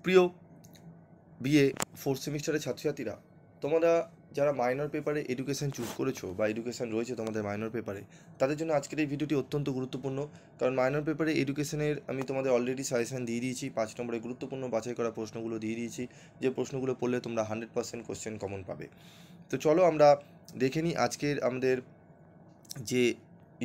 প্রিয় BA fourth সেমিস্টারের ছাত্রছাত্রীরা, তোমরা যারা মাইনর পেপারে এডুকেশন চুজ করেছো বা এডুকেশন রয়েছে তোমাদের মাইনর পেপারে, তাদের জন্য আজকের এই ভিডিওটি অত্যন্ত গুরুত্বপূর্ণ। কারণ মাইনর পেপারে এডুকেশনের আমি তোমাদের অলরেডি সাজেশন দিয়ে দিয়েছি, 5 নম্বরের গুরুত্বপূর্ণ বাছাই করা প্রশ্নগুলো দিয়ে দিয়েছি, যে প্রশ্নগুলো পড়লে তোমরা 100% কোশ্চেন কমন পাবে। তো চলো আমরা দেখে নিই আজকের আমাদের যে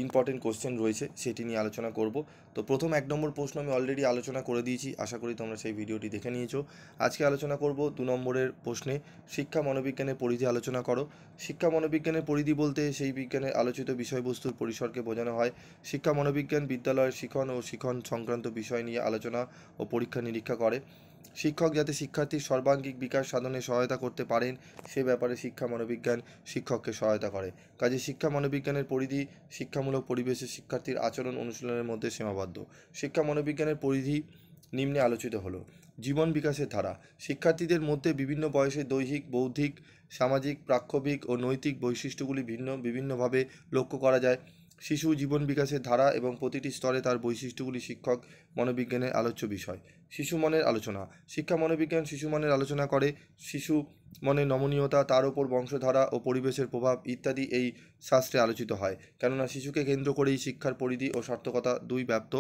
ইম্পর্টেন্ট কোশ্চেন রয়েছে সেটি নিয়ে আলোচনা করব। তো প্রথম 1 নম্বর প্রশ্ন আমি অলরেডি আলোচনা করে দিয়েছি, আশা করি তোমরা সেই ভিডিওটি দেখে নিয়েছো। আজকে আলোচনা করব 2 নম্বরের প্রশ্নে, শিক্ষা মনোবিজ্ঞানের পরিধি আলোচনা করো। শিক্ষা মনোবিজ্ঞানের পরিধি বলতে সেই বিজ্ঞানের আলোচিত বিষয়বস্তুর পরিসরকে বোঝানো হয়। শিক্ষা মনোবিজ্ঞান বিদ্যালয়ের শিখন ও শিখন সংক্রান্ত বিষয় নিয়ে আলোচনা ও পরীক্ষা নিরীক্ষা করে। শিক্ষক যাতে শিক্ষার্থীর সর্বাঙ্গীন বিকাশ সাধনে সহায়তা করতে পারেন সে ব্যাপারে শিক্ষা মনোবিজ্ঞান শিক্ষককে সহায়তা করে। কাজে শিক্ষা মনোবিজ্ঞানের পরিধি শিক্ষামূলক পরিবেশে শিক্ষার্থীর আচরণ অনুশীলনের মধ্যে সীমাবদ্ধ। শিক্ষা মনোবিজ্ঞানের পরিধি নিম্নে আলোচিত হলো। জীবন বিকাশের ধারা, শিক্ষার্থীদের মধ্যে বিভিন্ন বয়সে দৈহিক, বৌদ্ধিক, সামাজিক, প্রাক্ষবিক ও নৈতিক বৈশিষ্ট্যগুলি বিভিন্নভাবে লক্ষ্য করা যায়। শিশু জীবন বিকাশের ধারা এবং প্রতিটি স্তরে তার বৈশিষ্ট্যগুলি শিক্ষক মনোবিজ্ঞানের আলোচ্য বিষয়। শিশু মনের আলোচনা, শিক্ষা মনোবিজ্ঞান শিশু মনের আলোচনা করে। শিশু মনের নমনীয়তা, তার ওপর বংশধারা ও পরিবেশের প্রভাব ইত্যাদি এই শাস্ত্রে আলোচিত হয়, কেননা শিশুকে কেন্দ্র করেই শিক্ষার পরিধি ও সার্থকতা দুই ব্যাপ্ত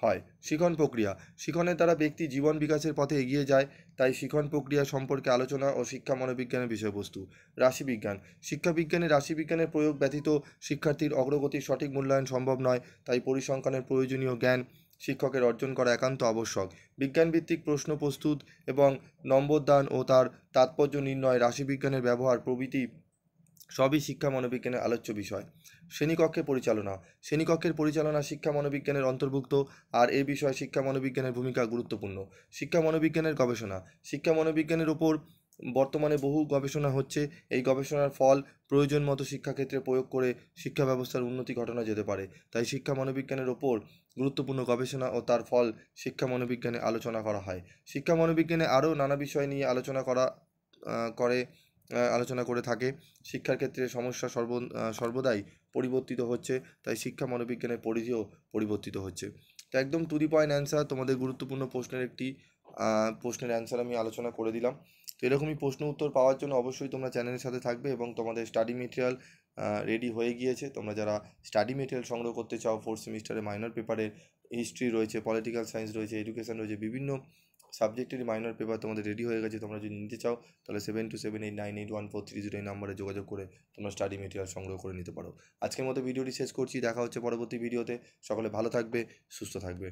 হয়। শিখন প্রক্রিয়া, শিখনের দ্বারা ব্যক্তি জীবন বিকাশের পথে এগিয়ে যায়, তাই শিখন প্রক্রিয়া সম্পর্কে আলোচনা ও শিক্ষা মনোবিজ্ঞানের বিষয়বস্তু। রাশিবিজ্ঞান, শিক্ষাবিজ্ঞানে রাশিবিজ্ঞানের প্রয়োগ ব্যতীত শিক্ষার্থীর অগ্রগতির সঠিক মূল্যায়ন সম্ভব নয়, তাই পরিসংখ্যানের প্রয়োজনীয় জ্ঞান শিক্ষকের অর্জন করা একান্ত আবশ্যক। বিজ্ঞানভিত্তিক প্রশ্ন প্রস্তুত এবং নম্বরদান ও তার তাৎপর্য নির্ণয়, রাশিবিজ্ঞানের ব্যবহার প্রভৃতি সবই শিক্ষা মনোবিজ্ঞানের আলোচ্য বিষয়। শ্রেণীকক্ষের পরিচালনা, শ্রেণীকক্ষের পরিচালনা শিক্ষা মনোবিজ্ঞানের অন্তর্ভুক্ত, আর এ বিষয়ে শিক্ষা মনোবিজ্ঞানের ভূমিকা গুরুত্বপূর্ণ। শিক্ষা মনোবিজ্ঞানের গবেষণা, শিক্ষা মনোবিজ্ঞানের ওপর বর্তমানে বহু গবেষণা হচ্ছে। এই গবেষণার ফল প্রয়োজন মতো শিক্ষাক্ষেত্রে প্রয়োগ করে শিক্ষা ব্যবস্থার উন্নতি ঘটানো যেতে পারে, তাই শিক্ষা মনোবিজ্ঞানের ওপর গুরুত্বপূর্ণ গবেষণা ও তার ফল শিক্ষা মনোবিজ্ঞানে আলোচনা করা হয়। শিক্ষা মনোবিজ্ঞানে আরও নানা বিষয় নিয়ে আলোচনা করে থাকে। শিক্ষার ক্ষেত্রে সমস্যা সর্বদাই পরিবর্তিত হচ্ছে, তাই শিক্ষা মনোবিজ্ঞানের পরিধিও পরিবর্তিত হচ্ছে। তো একদম টু দি পয়েন্ট অ্যান্সার, তোমাদের গুরুত্বপূর্ণ প্রশ্নের একটি প্রশ্নের অ্যান্সার আমি আলোচনা করে দিলাম। তো এরকমই প্রশ্ন উত্তর পাওয়ার জন্য অবশ্যই তোমরা চ্যানেলের সাথে থাকবে, এবং তোমাদের স্টাডি মেটেরিয়াল রেডি হয়ে গিয়েছে। তোমরা যারা স্টাডি মেটেরিয়াল সংগ্রহ করতে চাও, ফোর্থ সেমিস্টারে মাইনর পেপারের হিস্ট্রি রয়েছে, পলিটিক্যাল সায়েন্স রয়েছে, এডুকেশন রয়েছে, বিভিন্ন সাবজেক্টেরই মাইনর পেপার তোমাদের রেডি হয়ে গেছে। তোমরা যদি নিতে চাও তাহলে 7278981430 এই নাম্বারে যোগাযোগ করে তোমরা স্টাডি মেটেরিয়াল সংগ্রহ করে নিতে পারো। আজকের মতো ভিডিওটি শেষ করছি, দেখা হচ্ছে পরবর্তী ভিডিওতে। সকলে ভালো থাকবে, সুস্থ থাকবে।